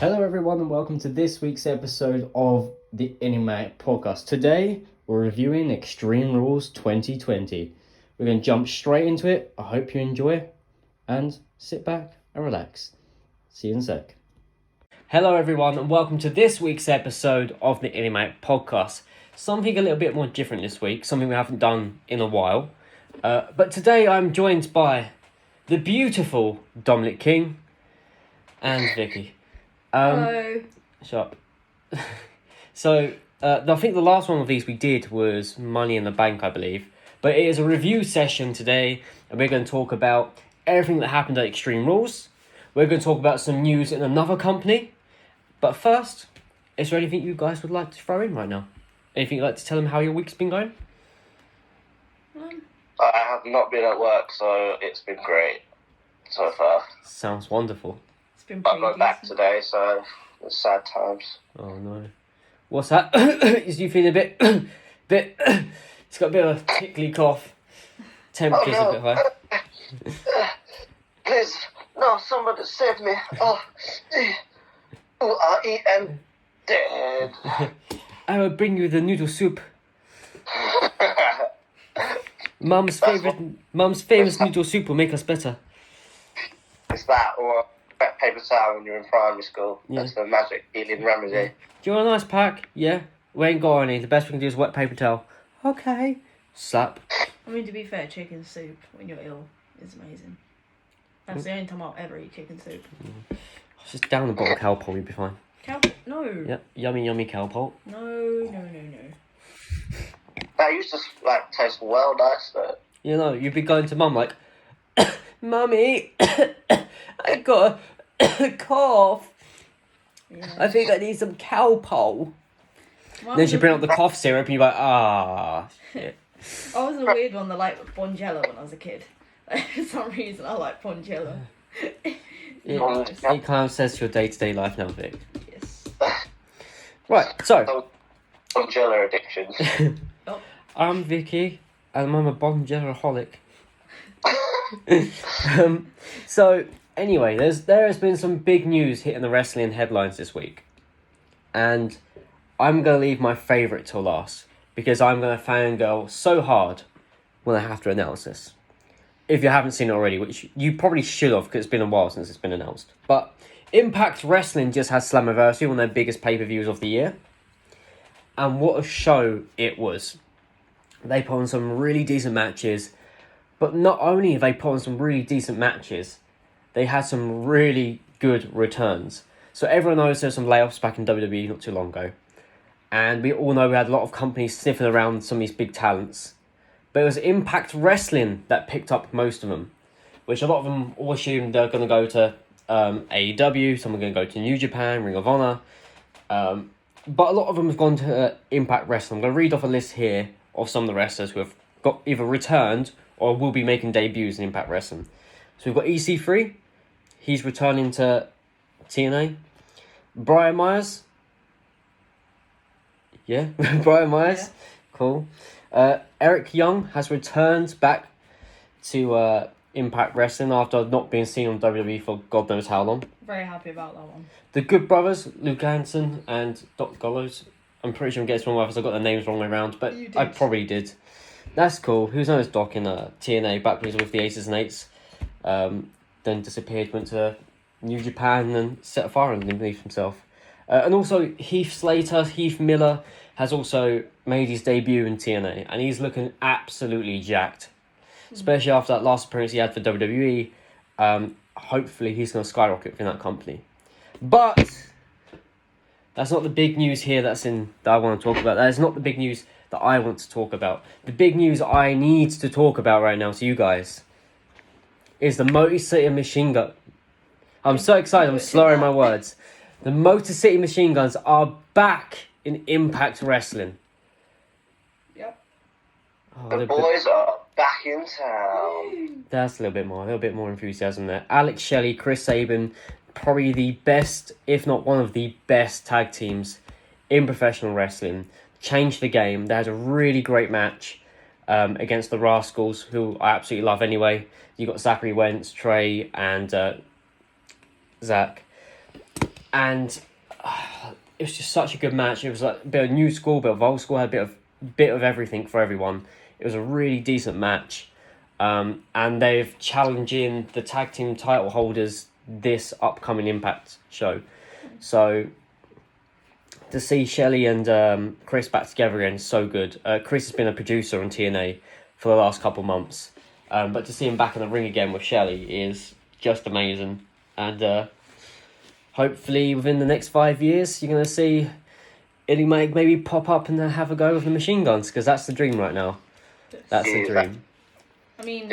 Hello everyone and welcome to this week's episode of the Enigmatic podcast. Today we're reviewing Extreme Rules 2020. We're going to jump straight into it. I hope you enjoy and sit back and relax. See you in a sec. Hello everyone and welcome to this week's episode of the Enigmatic podcast. Something a little bit more different this week, something we haven't done in a while. But today I'm joined by the beautiful Dominic King and Vickie. Hello. Shut up. So, I think the last one of these we did was Money in the Bank, I believe. But it is a review session today, and we're going to talk about everything that happened at Extreme Rules. We're going to talk about some news in another company. But first, is there anything you guys would like to throw in right now? Anything you'd like to tell them how your week's been going? I have not been at work, so it's been great so far. Sounds wonderful. It's been I'm going back today, so it's sad times. Oh no. What's that? Is you feeling a bit... It's got a bit of a tickly cough. Temperature's a bit high. Please, no, somebody save me. Oh, I am dead. I will bring you the noodle soup. Mum's famous noodle soup will make us better. It's that or wet paper towel when you're in primary school. Yeah. That's the magic healing remedy. Do you want a nice pack? Yeah. We ain't got any. The best we can do is wet paper towel. Okay. Slap. I mean, to be fair, chicken soup when you're ill is amazing. That's the only time I'll ever eat chicken soup. Just down the bottle of cow pole, you'll be fine. No. Yep. Yummy cow pole. No. That used to taste well nice though. You know, you'd be going to mum like, Mummy, I got a cough. Yeah. I think I need some cow pole. Then she'd bring up the cough syrup and you're like, shit. I was a weird one that liked Bonjela when I was a kid. For some reason, I like Bonjela. It kind of says to your day-to-day life now, Vic. Yes. Right, so. Bonjela addiction. I'm Vickie, and I'm a Bonjela-holic. So, anyway, there has been some big news hitting the wrestling headlines this week. And I'm going to leave my favourite till last, because I'm going to fangirl so hard when I have to announce this. If you haven't seen it already, which you probably should have, because it's been a while since it's been announced. But Impact Wrestling just had Slammiversary, one of their biggest pay-per-views of the year. And what a show it was. They put on some really decent matches. But not only have they put on some really decent matches, they had some really good returns. So everyone knows there's some layoffs back in WWE not too long ago. And we all know we had a lot of companies sniffing around some of these big talents. But it was Impact Wrestling that picked up most of them. Which a lot of them all assumed they're going to go to AEW. Some are going to go to New Japan, Ring of Honor. But a lot of them have gone to Impact Wrestling. I'm going to read off a list here of some of the wrestlers who have got either returned or will be making debuts in Impact Wrestling. So we've got EC3. He's returning to TNA. Brian Myers. Yeah, Brian Myers. Yeah. Cool. Eric Young has returned back to Impact Wrestling after not being seen on WWE for God knows how long. Very happy about that one. The Good Brothers, Luke Hansen and Doc Gallows. I'm pretty sure I'm getting wrong because I got their names wrong way around, but I probably did. That's cool. He was known as Doc in TNA, back when he was with the Aces and Eights. Then disappeared, went to New Japan and set a fire underneath himself. And also Heath Slater, Heath Miller, has also made his debut in TNA, and he's looking absolutely jacked. Especially after that last appearance he had for WWE. Hopefully he's going to skyrocket within that company. But that's not the big news here that I want to talk about. That is not the big news that I want to talk about. The big news I need to talk about right now to you guys is the Motor City Machine Gun. I'm so excited, I'm slurring my words. The Motor City Machine Guns are back in Impact Wrestling. Yep. Oh, the boys are back in town. That's a little bit more enthusiasm there. Alex Shelley, Chris Sabin, probably the best, if not one of the best tag teams in professional wrestling. Changed the game. They had a really great match against the Rascals, who I absolutely love anyway. You got Zachary Wentz, Trey, and Zach. and it was just such a good match. It was like a bit of new school, a bit of old school, had a bit of everything for everyone. It was a really decent match. And they've challenging the tag team title holders this upcoming Impact show. So to see Shelley and Chris back together again is so good. Chris has been a producer on TNA for the last couple months. But to see him back in the ring again with Shelley is just amazing. And hopefully within the next 5 years, you're going to see Enigmatic maybe pop up and have a go with the machine guns, because that's the dream right now. That's the dream. I mean,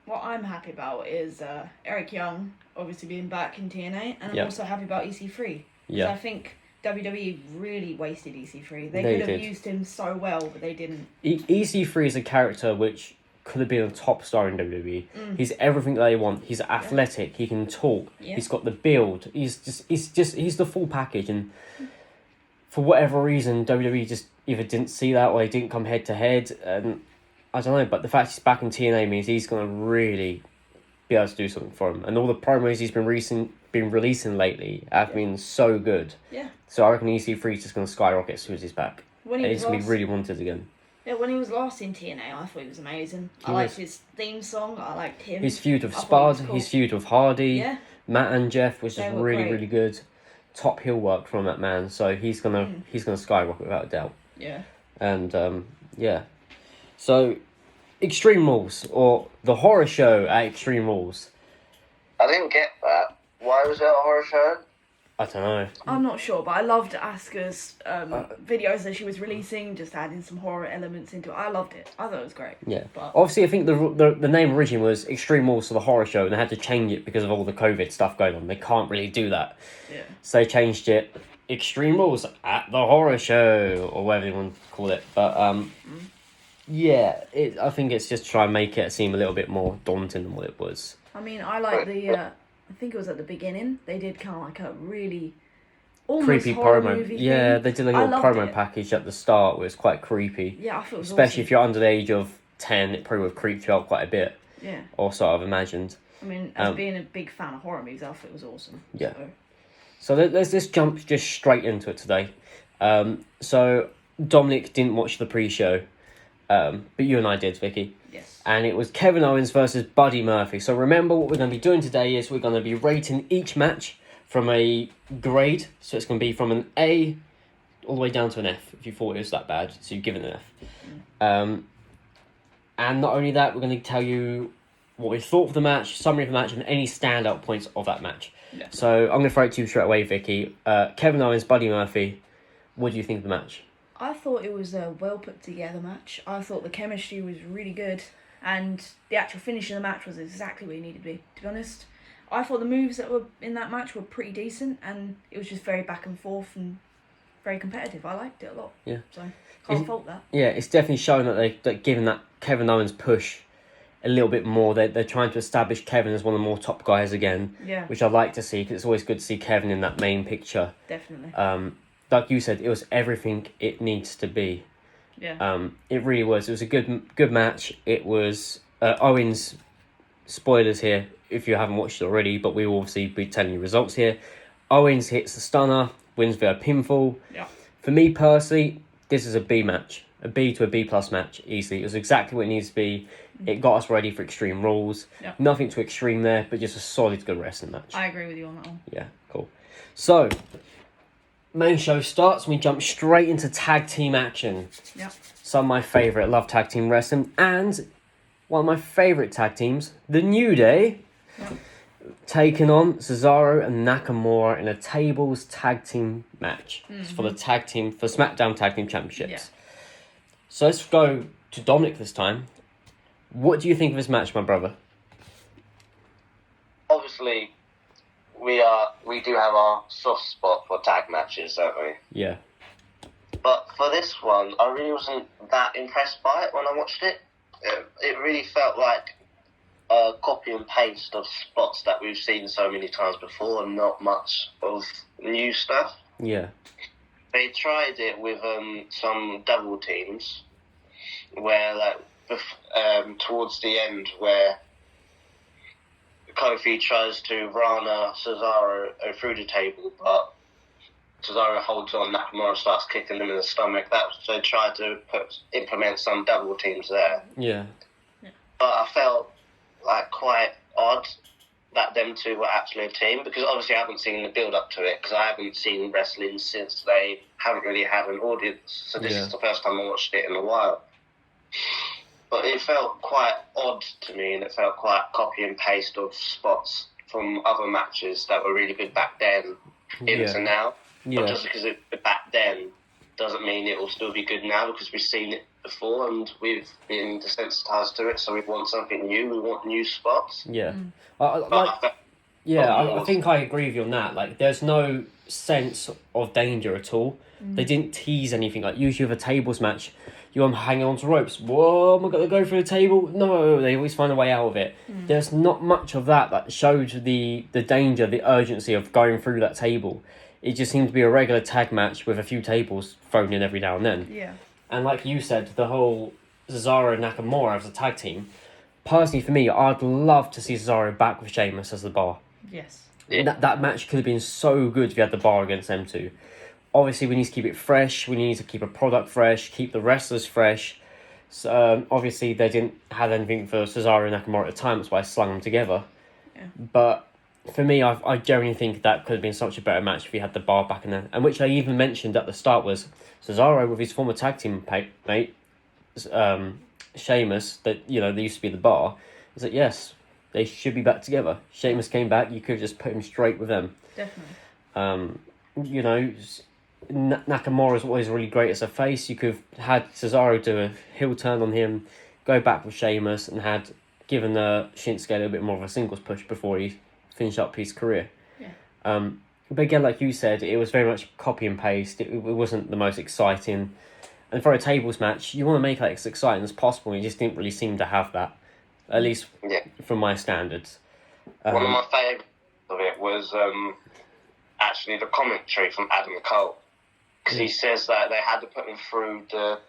what I'm happy about is Eric Young obviously being back in TNA, and I'm also happy about EC3. Because I think WWE really wasted EC3. They could have used him so well, but they didn't. EC3 is a character which could have been a top star in WWE. He's everything they want. He's athletic. He can talk. He's got the build. He's the full package. And for whatever reason, WWE just either didn't see that or they didn't come head to head. And I don't know, but the fact he's back in TNA means he's going to really be able to do something for him. And all the promos he's been releasing lately have been so good. Yeah. So I reckon EC3 is just going to skyrocket as soon as he's back. He's going to be really wanted again. Yeah, when he was last in TNA, I thought he was amazing. I liked his theme song. I liked him. His feud with Spud, his feud with Hardy, Matt and Jeff was just really, really good. Top heel work from that man. So he's gonna skyrocket without a doubt. Yeah. And so Extreme Rules, or the horror show at Extreme Rules. I didn't get that. Why was it a horror show? I don't know. I'm not sure, but I loved Asuka's videos that she was releasing, just adding some horror elements into it. I loved it. I thought it was great. Yeah. But obviously, I think the name originally was Extreme Rules to the horror show, and they had to change it because of all the COVID stuff going on. They can't really do that. Yeah. So they changed it Extreme Rules at the horror show, or whatever you want to call it. But I think it's just to try and make it seem a little bit more daunting than what it was. I mean, I like the. I think it was at the beginning. They did kind of like a really almost creepy horror promo. movie Yeah, thing. they did a little promo package at the start where it's quite creepy. Yeah, I thought it was especially if you're under the age of 10, it probably would have creeped you out quite a bit. Yeah. Or sort of imagined. I mean, as being a big fan of horror movies, I thought it was awesome. Yeah. So let's just jump just straight into it today. So Dominic didn't watch the pre-show, but you and I did, Vickie. Yes. And it was Kevin Owens versus Buddy Murphy. So remember, what we're going to be doing today is we're going to be rating each match from a grade. So it's going to be from an A all the way down to an F, if you thought it was that bad. So you give it an F. And not only that, we're going to tell you what we thought of the match, summary of the match, and any standout points of that match. Yeah. So I'm going to throw it to you straight away, Vickie. Kevin Owens, Buddy Murphy, what do you think of the match? I thought it was a well put together match. I thought the chemistry was really good, and the actual finish of the match was exactly where it needed to be. To be honest, I thought the moves that were in that match were pretty decent, and it was just very back and forth and very competitive. I liked it a lot. Yeah. So can't fault that. Yeah, it's definitely showing that they're giving that Kevin Owens push a little bit more. They're trying to establish Kevin as one of the more top guys again. Yeah. Which I like to see, because it's always good to see Kevin in that main picture. Definitely. Like you said, it was everything it needs to be. Yeah. It really was. It was a good match. It was Owens. Spoilers here if you haven't watched it already, but we will obviously be telling you results here. Owens hits the stunner, wins via pinfall. Yeah. For me personally, this is a B match, a B to a B plus match easily. It was exactly what it needs to be. It got us ready for Extreme Rules. Yeah. Nothing too extreme there, but just a solid, good wrestling match. I agree with you on that one. Yeah, cool. So, main show starts and we jump straight into tag team action. Yeah. Some of my favourite, love tag team wrestling, and one of my favourite tag teams, The New Day, taking on Cesaro and Nakamura in a tables tag team match. It's for the tag team, for SmackDown Tag Team Championships. Yeah. So let's go to Dominic this time. What do you think of this match, my brother? Obviously, we do have our soft spot for tag matches, don't we? Yeah. But for this one, I really wasn't that impressed by it when I watched it. It really felt like a copy and paste of spots that we've seen so many times before, and not much of new stuff. Yeah. They tried it with some double teams, where towards the end, where Kofi tries to Rana Cesaro through the table, but Cesaro holds on. Nakamura starts kicking him in the stomach. They tried to implement some double teams there. Yeah. But I felt like quite odd that them two were actually a team, because obviously I haven't seen the build up to it, because I haven't seen wrestling since they haven't really had an audience. So this is the first time I watched it in a while. But it felt quite odd to me, and it felt quite copy and paste of spots from other matches that were really good back then into now. But just because it back then doesn't mean it will still be good now, because we've seen it before and we've been desensitized to it, so we want something new. We want new spots. Yeah. I think I agree with you on that. Like, there's no sense of danger at all. They didn't tease anything. Like, usually with a tables match, you're hanging on to ropes. Whoa, am I going to go through the table? No, they always find a way out of it. There's not much of that showed the danger, the urgency of going through that table. It just seemed to be a regular tag match with a few tables thrown in every now and then. Yeah. And like you said, the whole Cesaro and Nakamura as a tag team, personally for me, I'd love to see Cesaro back with Sheamus as the bar. Yes. Yeah. That match could have been so good if you had the bar against them two. Obviously, we need to keep it fresh. We need to keep a product fresh, keep the wrestlers fresh. So, obviously, they didn't have anything for Cesaro and Nakamura at the time. That's why I slung them together. Yeah. But for me, I genuinely think that could have been such a better match if you had the bar back in there. And which I even mentioned at the start was Cesaro with his former tag team mate, Sheamus, that, they used to be the bar. Is that, yes, they should be back together. Sheamus came back, you could have just put him straight with them. Definitely. Nakamura is always really great as a face. You could have had Cesaro do a heel turn on him, go back with Sheamus, and had given Shinsuke a little bit more of a singles push before he finished up his career. Yeah. But again, like you said, it was very much copy and paste. It wasn't the most exciting. And for a tables match, you want to make it as exciting as possible, and you just didn't really seem to have that, at least from my standards. One of my favourites of it was actually the commentary from Adam Cole, because he says that they had to put him through the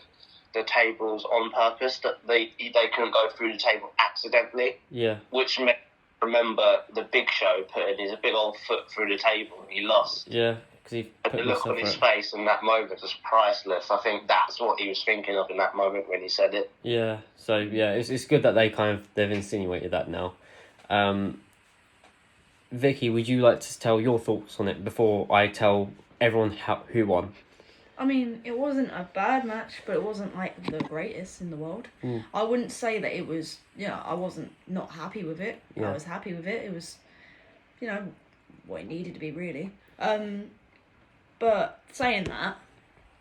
tables on purpose, that they couldn't go through the table accidentally. Yeah. Which made remember the Big Show putting his big old foot through the table and he lost. Yeah, because he put the look on his face in that moment was priceless. I think that's what he was thinking of in that moment when he said it. Yeah, so it's good that they've insinuated that now. Vickie, would you like to tell your thoughts on it before I tell everyone who won? I mean, it wasn't a bad match, but it wasn't like the greatest in the world. I wouldn't say that it was, I wasn't not happy with it. Yeah. I was happy with it. It was, what it needed to be, really. But saying that,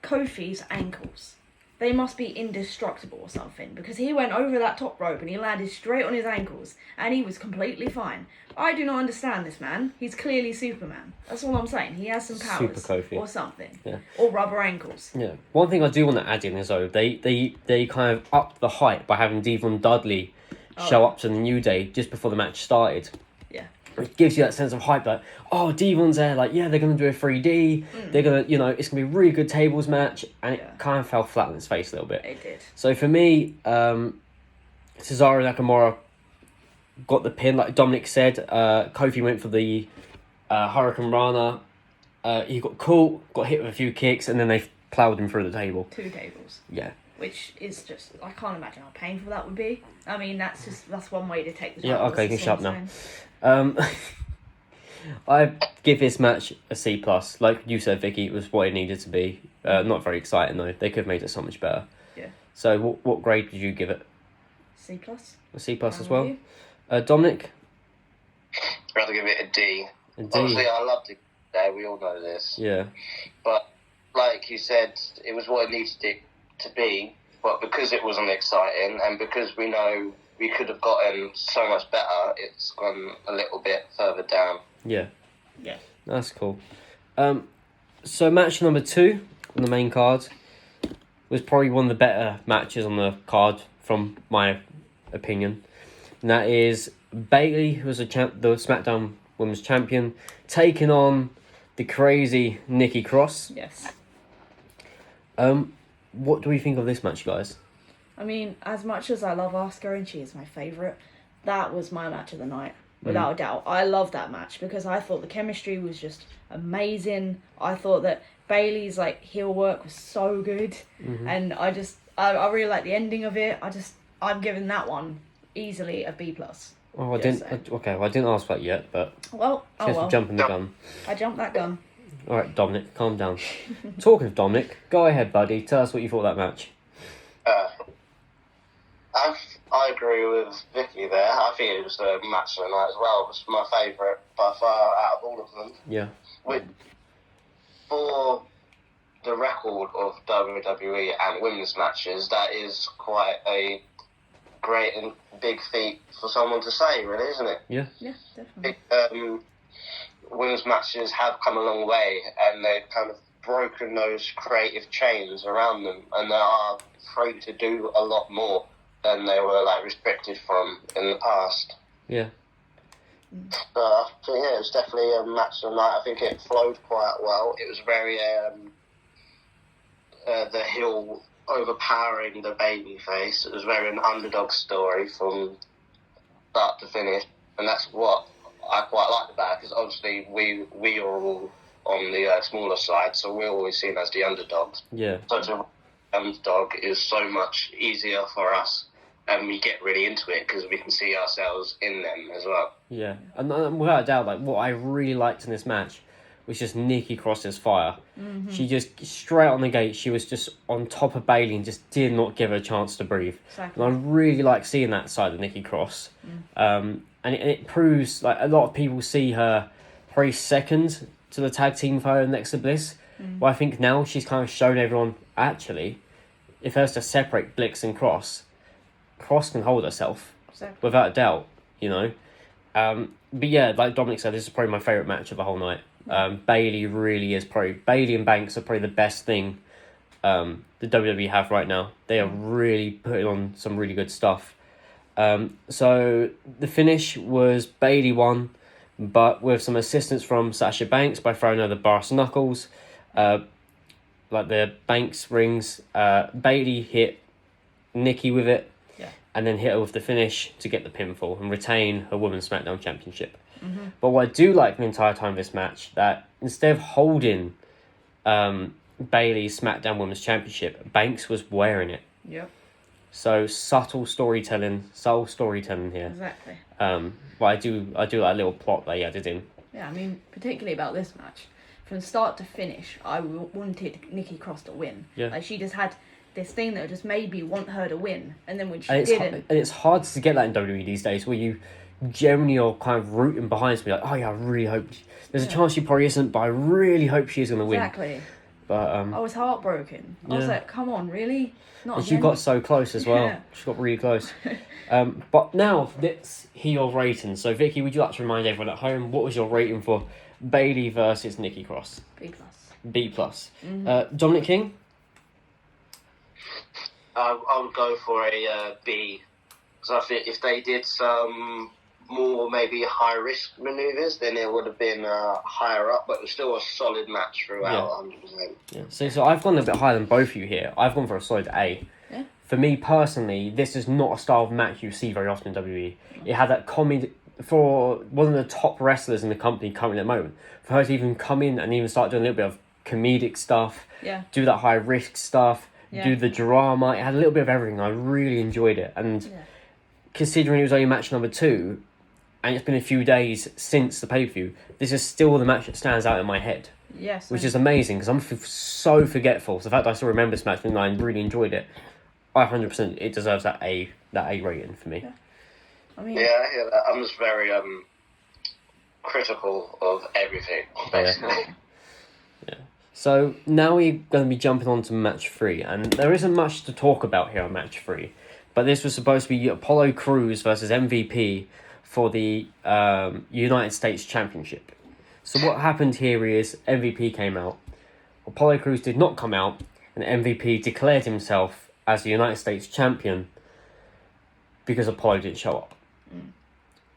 Kofi's ankles, they must be indestructible or something, because he went over that top rope and he landed straight on his ankles and he was completely fine. I do not understand this man. He's clearly Superman. That's all I'm saying. He has some powers. Super Kofi. Or something. Yeah. Or rubber ankles. Yeah. One thing I do want to add in is, though, they kind of upped the hype by having Devon Dudley show up to the New Day just before the match started. Yeah. It gives you that sense of hype, like, oh, Devon's there, like, yeah, they're going to do a 3D, they're going to, it's going to be a really good tables match, and it kind of fell flat on its face a little bit. It did. So for me, Cesaro and Nakamura got the pin, like Dominic said. Kofi went for the Hurricane Rana. He got caught, got hit with a few kicks, and then they ploughed him through the table. 2 tables. Yeah. Which is just, I can't imagine how painful that would be. I mean, that's one way to take the Yeah, titles, okay, you can shut up now. I give this match a C+. Like you said, Vickie, it was what it needed to be. Not very exciting, though. They could have made it so much better. Yeah. So what grade did you give it? C+. A C+ as well? Dominic? I'd rather give it a D. A D. Obviously, I loved it there. We all know this. Yeah. But like you said, it was what it needed to be. But because it wasn't exciting, and because we know we could have gotten so much better, it's gone a little bit further down. Yeah. Yeah. That's cool. So match number 2 on the main card was probably one of the better matches on the card, from my opinion. And that is Bayley, who was the SmackDown Women's Champion, taking on the crazy Nikki Cross. Yes. What do we think of this match, guys? I mean, as much as I love Asuka and she is my favourite, that was my match of the night. without a doubt. I love that match because I thought the chemistry was just amazing. I thought that Bailey's heel work was so good, and I really like the ending of it. I'm giving that one easily a B+. Oh, I didn't ask that yet, but jumping the gun. I jumped that gun. All right, Dominic, calm down. Talking of Dominic, go ahead, buddy. Tell us what you thought of that match. I agree with Vickie there. I think it was the match of the night as well. It was my favourite by far out of all of them. Yeah. For the record of WWE and women's matches, that is quite a great and big feat for someone to say, really, isn't it? Yeah. Yeah, definitely. Women's matches have come a long way, and they've kind of broken those creative chains around them, and they are free to do a lot more than they were restricted from in the past. Yeah. I think it was definitely a match of the night. I think it flowed quite well. It was very the heel overpowering the baby face. It was very an underdog story from start to finish, and that's what I quite liked about it, because obviously we are all on the smaller side, so we're always seen as the underdogs. Yeah. Such an underdog is so much easier for us, and we get really into it because we can see ourselves in them as well. Yeah, and without a doubt, what I really liked in this match was just Nikki Cross's fire. Mm-hmm. She just, straight on the gate, she was just on top of Bailey and just did not give her a chance to breathe. Exactly. And I really like seeing that side of Nikki Cross. And it proves, a lot of people see her probably second to the tag team photo next to Bliss. Well, I think now she's kind of shown everyone, actually, if there's to separate Blix and Cross can hold herself, Exactly. without a doubt, But yeah, like Dominic said, this is probably my favourite match of the whole night. Bailey and Banks are probably the best thing the WWE have right now. They are really putting on some really good stuff. So the finish was Bailey won, but with some assistance from Sasha Banks by throwing her the brass knuckles. The Banks rings, Bailey hit Nikki with it, and then hit her with the finish to get the pinfall and retain her Women's SmackDown Championship. But what I do like the entire time of this match, that instead of holding Bailey's SmackDown Women's Championship, Banks was wearing it. Yep. So subtle storytelling here. Exactly. But I do like a little plot they added in. Yeah, I mean, particularly about this match, from start to finish, I wanted Nikki Cross to win. Yeah. She just had this thing that just made me want her to win, and then when she And didn't, it's hard to get that in WWE these days, where you generally are kind of rooting behind somebody, like, oh yeah, I really hope there's a chance she probably isn't, but I really hope she's going to win. Exactly. But I was heartbroken. I was like, come on, really? Not and again? she got so close as well. Yeah. She got really close. But now let's hear your rating. So Vickie, would you like to remind everyone at home, what was your rating for Bailey versus Nikki Cross? B+. B+. Dominic King? I would go for a B, because I think if they did some more maybe high risk maneuvers, then it would have been higher up, but it was still a solid match throughout. 100%. Yeah. So I've gone a bit higher than both of you here. I've gone for a solid A. Yeah. For me personally, this is not a style of match you see very often in WWE. It had that comedy for one of the top wrestlers in the company currently at the moment. For her to even come in and even start doing a little bit of comedic stuff, do that high risk stuff, do the drama. It had a little bit of everything. I really enjoyed it. And considering it was only match number 2, and it's been a few days since the pay-per-view, this is still the match that stands out in my head. Yes. Which is amazing, because I'm so forgetful. So the fact that I still remember this match and I really enjoyed it, 100% it deserves that A rating for me. Yeah. I mean, I hear that. I'm just very critical of everything, basically. So now we're going to be jumping on to match 3, and there isn't much to talk about here on match 3, but this was supposed to be Apollo Crews versus MVP for the United States Championship. So what happened here is MVP came out, Apollo Crews did not come out, and MVP declared himself as the United States Champion because Apollo didn't show up.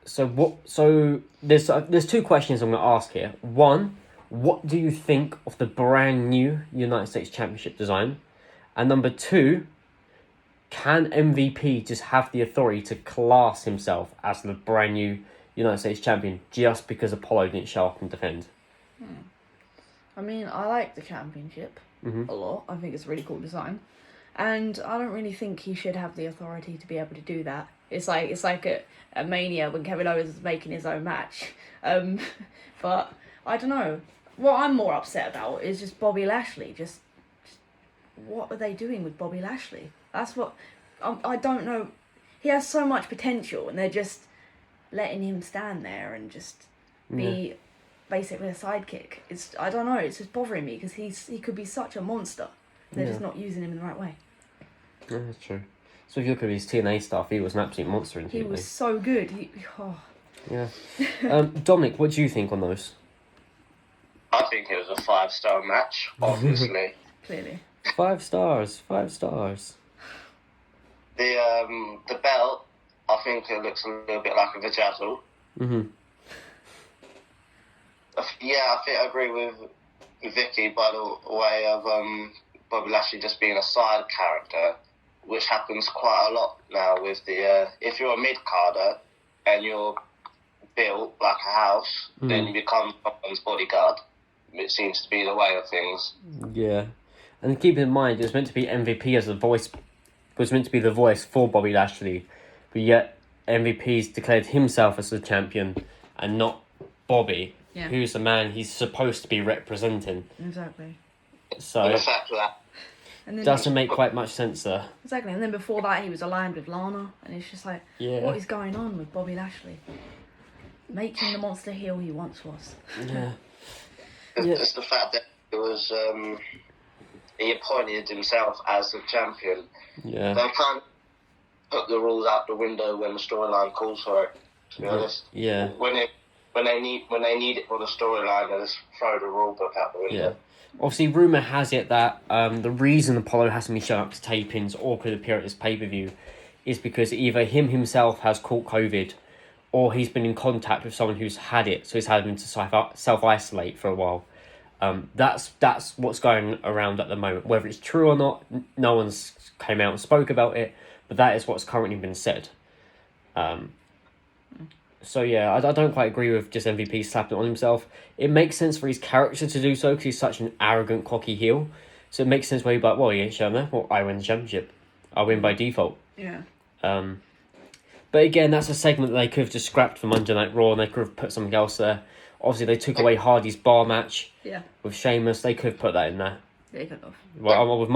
So there's 2 questions I'm going to ask here. One, what do you think of the brand new United States Championship design? And number 2, can MVP just have the authority to class himself as the brand new United States champion just because Apollo didn't show up and defend. I mean, I like the championship a lot. I think it's a really cool design. And I don't really think he should have the authority to be able to do that. It's like a Mania when Kevin Owens is making his own match. But I don't know. What I'm more upset about is just Bobby Lashley. Just what are they doing with Bobby Lashley? That's what I don't know. He has so much potential, and they're just letting him stand there and just be basically a sidekick. I don't know. It's just bothering me because he could be such a monster. They're just not using him in the right way. Yeah, that's true. So if you look at his TNA stuff, he was an absolute monster in TNA. He was so good. Yeah. Dominic, what do you think on those? I think it was a 5-star match, obviously. Clearly. 5 stars. 5 stars. The belt, I think it looks a little bit like a vajazzle. Yeah, I think I agree with Vickie by the way of Bobby Lashley just being a side character, which happens quite a lot now with the if you're a mid-carder and you're built like a house, then you become someone's bodyguard. It seems to be the way of things. Yeah. And keep in mind, it was meant to be MVP as the voice, was meant to be the voice for Bobby Lashley, but yet MVP's declared himself as the champion and not Bobby, who's the man he's supposed to be representing. Exactly. So And the fact that And then doesn't make quite much sense there. Exactly. And then before that, he was aligned with Lana, and it's just like, what is going on with Bobby Lashley? Make him the monster heel he once was. Yeah. it's the fact that it was he appointed himself as the champion. Yeah. They can't put the rules out the window when the storyline calls for it. To be honest. Yeah. When they need it for the storyline, they just throw the rule book out the window. Yeah. Obviously, rumour has it that the reason Apollo hasn't been showing up to tapings or could appear at this pay-per-view is because either him himself has caught COVID or he's been in contact with someone who's had it, so he's had him to self-isolate for a while. That's what's going around at the moment. Whether it's true or not, no one's came out and spoke about it, but that is what's currently been said. So yeah, I don't quite agree with just MVP slapping it on himself. It makes sense for his character to do so because he's such an arrogant, cocky heel. So it makes sense where he's like, well, you ain't showing that. Well, I win the championship. I win by default. Yeah. But again, that's a segment that they could have just scrapped from Monday Night Raw and they could have put something else there. Obviously, they took away Hardy's bar match with Sheamus. They could have put that in there. They could have. Well, I would have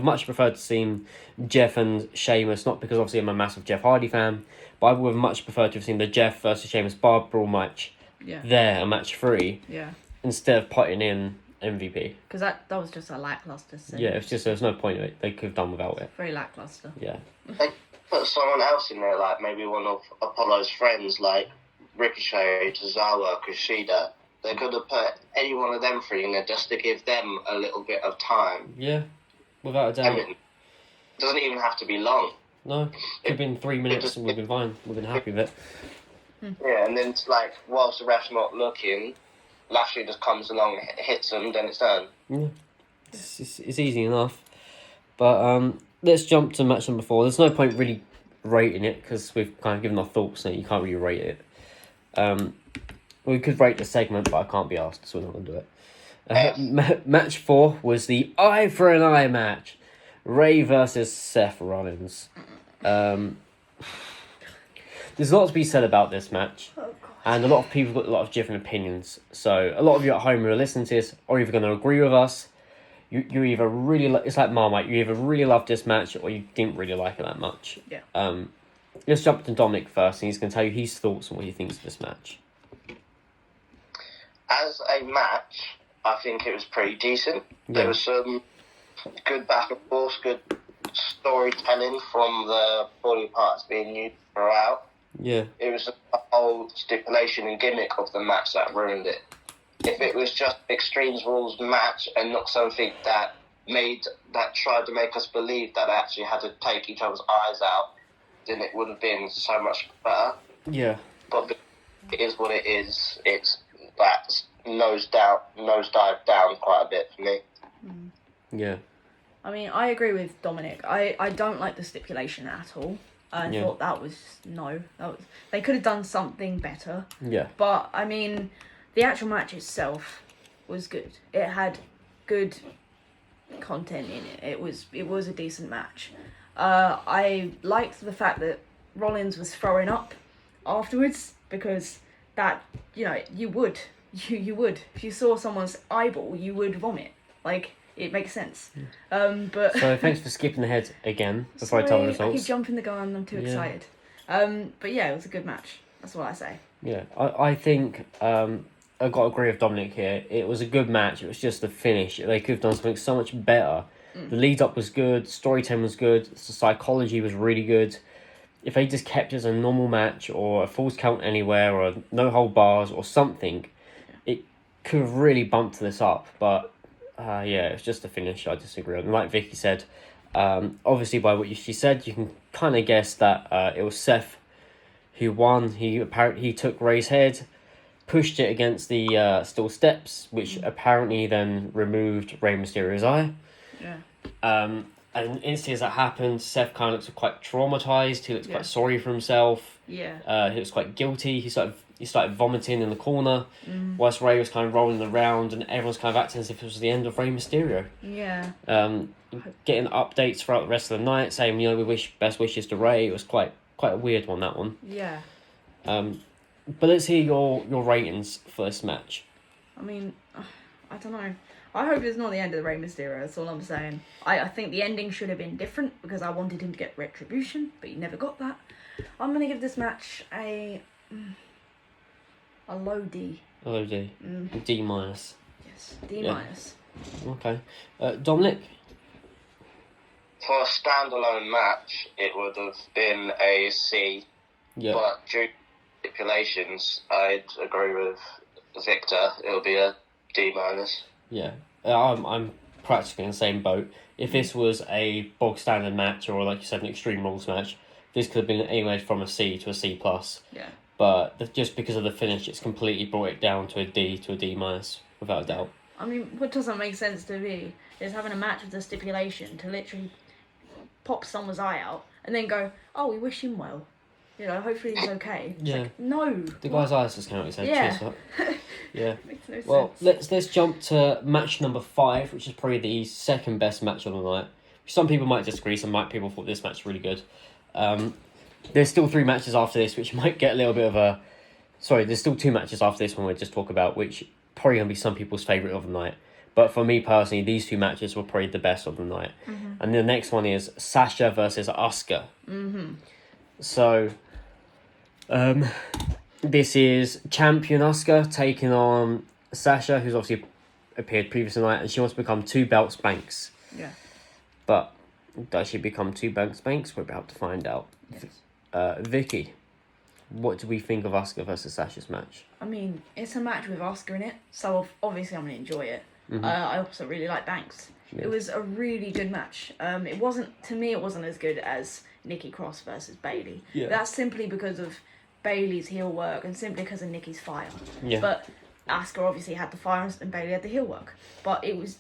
much preferred to see Jeff and Sheamus, not because obviously I'm a massive Jeff Hardy fan, but I would have much preferred to have seen the Jeff versus Sheamus bar brawl match there, a match 3, instead of putting in MVP. Because that was just a lackluster scene. Yeah, it's just, there's no point of it. They could have done without it. Very lackluster. Yeah. They put someone else in there, like maybe one of Apollo's friends, like Ricochet, Tozawa, Kushida. They could have put any one of them 3 in there just to give them a little bit of time. Yeah, without a doubt. I mean, it doesn't even have to be long. No, could have been 3 minutes and we've been fine. We've been happy with it. Yeah, and then it's like, whilst the ref's not looking, Lashley just comes along, hits him, then it's done. Yeah, it's easy enough. But let's jump to match number 4. There's no point really rating it because we've kind of given our thoughts on it. You can't really rate it. We could rate the segment, but I can't be asked, so we're not going to do it. Match 4 was the eye for an eye match. Ray versus Seth Rollins. There's a lot to be said about this match. And a lot of people got a lot of different opinions. So a lot of you at home who are listening to this are either going to agree with us. You either really... it's like Marmite. You either really love this match or you didn't really like it that much. Yeah. Let's jump to Dominic first, and he's going to tell you his thoughts on what he thinks of this match. As a match, I think it was pretty decent. Yeah. There was some good back and forth, good storytelling from the body parts being used throughout. Yeah. It was the whole stipulation and gimmick of the match that ruined it. If it was just Extremes Rules match and not something that tried to make us believe that they actually had to take each other's eyes out, then it would have been so much better. Yeah. But it is what it is. It's that nosedive down quite a bit for me. Yeah. I mean, I agree with Dominic. I don't like the stipulation at all. I Yeah. thought that was they could have done something better. Yeah. But I mean, the actual match itself was good. It had good content in it. It was a decent match. I liked the fact that Rollins was throwing up afterwards, because that, you would if you saw someone's eyeball, you would vomit. Like, it makes sense. But So thanks for skipping ahead again before I tell the sorry, I keep results. jumping the gun. I'm too Yeah. excited. But yeah, it was a good match. That's what I say. Yeah, I think I've got to agree with Dominic here. It was a good match. It was just the finish. They could have done something so much better. The lead up was good. Storytelling was good. The psychology was really good. If they just kept it as a normal match, or a falls count anywhere, or no hold bars, or something, it could have really bumped this up. But yeah, it's just the finish I disagree on. Like Vickie said, obviously by what she said, you can kind of guess that it was Seth who won. He took Ray's head, pushed it against the steel steps, which apparently then removed Rey Mysterio's eye. Yeah. And instantly as that happened, Seth kind of looks quite traumatized. He looks quite sorry for himself. Yeah. He looks quite guilty. He started vomiting in the corner, whilst Rey was kind of rolling around, and everyone's kind of acting as if it was the end of Rey Mysterio. Yeah. Getting updates throughout the rest of the night, saying, we wish best wishes to Rey. It was quite a weird one, that one. Yeah. But let's hear your ratings for this match. I mean, I don't know. I hope it's not the end of the Rey Mysterio. That's all I'm saying. I think the ending should have been different, because I wanted him to get retribution, but he never got that. I'm gonna give this match a low D. A low D. D minus. Yes, D minus. Okay. Dominic? For a standalone match, it would have been a C. Yeah. But due to stipulations, I'd agree with Victor. It'll be a D minus. Yeah. I'm practically in the same boat. If this was a bog standard match, or like you said, an Extreme Rules match, this could have been anywhere from a C to a C plus. Yeah. But just because of the finish, it's completely brought it down to a D minus, without a doubt. I mean, what doesn't make sense to me is having a match with a stipulation to literally pop someone's eye out and then go, "Oh, we wish him well. Hopefully he's okay." It's like, no. The guy's eyes just came out. He said, Yeah. "Cheers, up." Yeah. Makes no Well, sense. let's jump to match number 5, which is probably the second best match of the night. Some people might disagree. Some people thought this match was really good. There's still 3 matches after this, which might get a little bit of a... Sorry, there's still 2 matches after this one we'll just talk about, which probably going to be some people's favourite of the night. But for me personally, these 2 matches were probably the best of the night. And the next one is Sasha versus Asuka. So, this is champion Asuka taking on Sasha, who's obviously appeared previous tonight, and she wants to become 2 belts Banks. Yeah. But does she become 2 belts Banks? We're about to find out. Yes. Vickie, what do we think of Asuka versus Sasha's match? I mean, it's a match with Oscar in it, so obviously I'm going to enjoy it. I also really like Banks. Yeah. It was a really good match. It wasn't as good as Nikki Cross versus Bailey. Yeah. That's simply because of Bailey's heel work and simply because of Nikki's fire. Yeah. But Asuka obviously had the fire and Bailey had the heel work. But it was,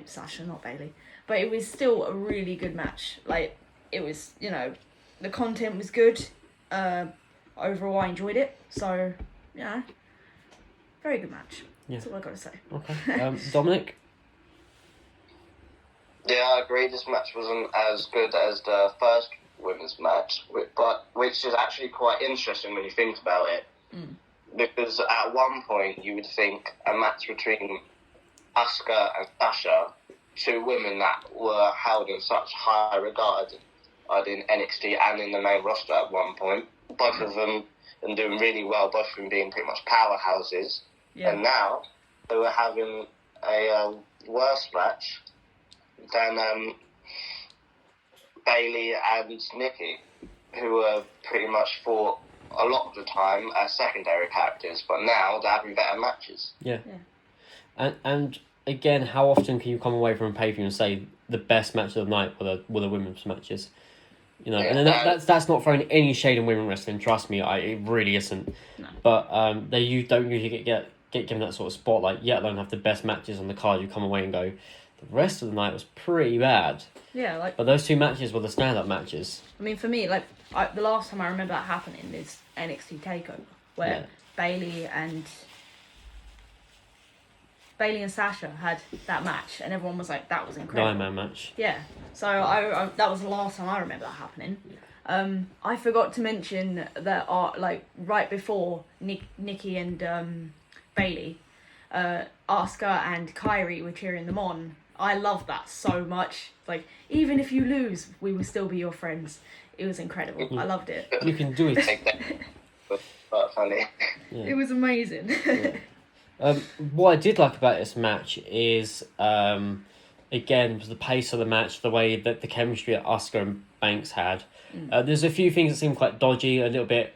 Sasha, not Bailey. But it was still a really good match. Like, it was, the content was good. Overall, I enjoyed it. So, very good match. Yeah. That's all I got to say. Okay. Dominic? Yeah, I agree. This match wasn't as good as the first women's match, but which is actually quite interesting when you think about it. Because at one point you would think a match between Asuka and Sasha, 2 women that were held in such high regard in NXT and in the main roster at one point, both of them and doing really well, both of them being pretty much powerhouses. Yeah. And now they were having a worse match than Bailey and Nikki, who were pretty much fought a lot of the time as secondary characters, but now they're having better matches. Yeah. And again, how often can you come away from a pay-per-view and say the best match of the night were the women's matches? And then that's not throwing any shade in women wrestling. Trust me, it really isn't. No. But don't usually get given that sort of spotlight. Yet alone have the best matches on the card. You come away and go, The rest of the night was pretty bad. Yeah, like But those 2 matches were the stand-up matches. I mean, for me, like the last time I remember that happening is NXT Takeover, where Yeah. Bailey and Sasha had that match, and everyone was like, "That was incredible." 9-man match. Yeah. So I that was the last time I remember that happening. I forgot to mention that like right before Nikki and Bailey, Asuka and Kyrie were cheering them on. I love that so much. Like, even if you lose, we will still be your friends. It was incredible. I loved it. You can do it. But funny. Yeah. It was amazing. What I did like about this match is, again, the pace of the match, the way that the chemistry that Asuka and Banks had. There's a few things that seemed quite dodgy, a little bit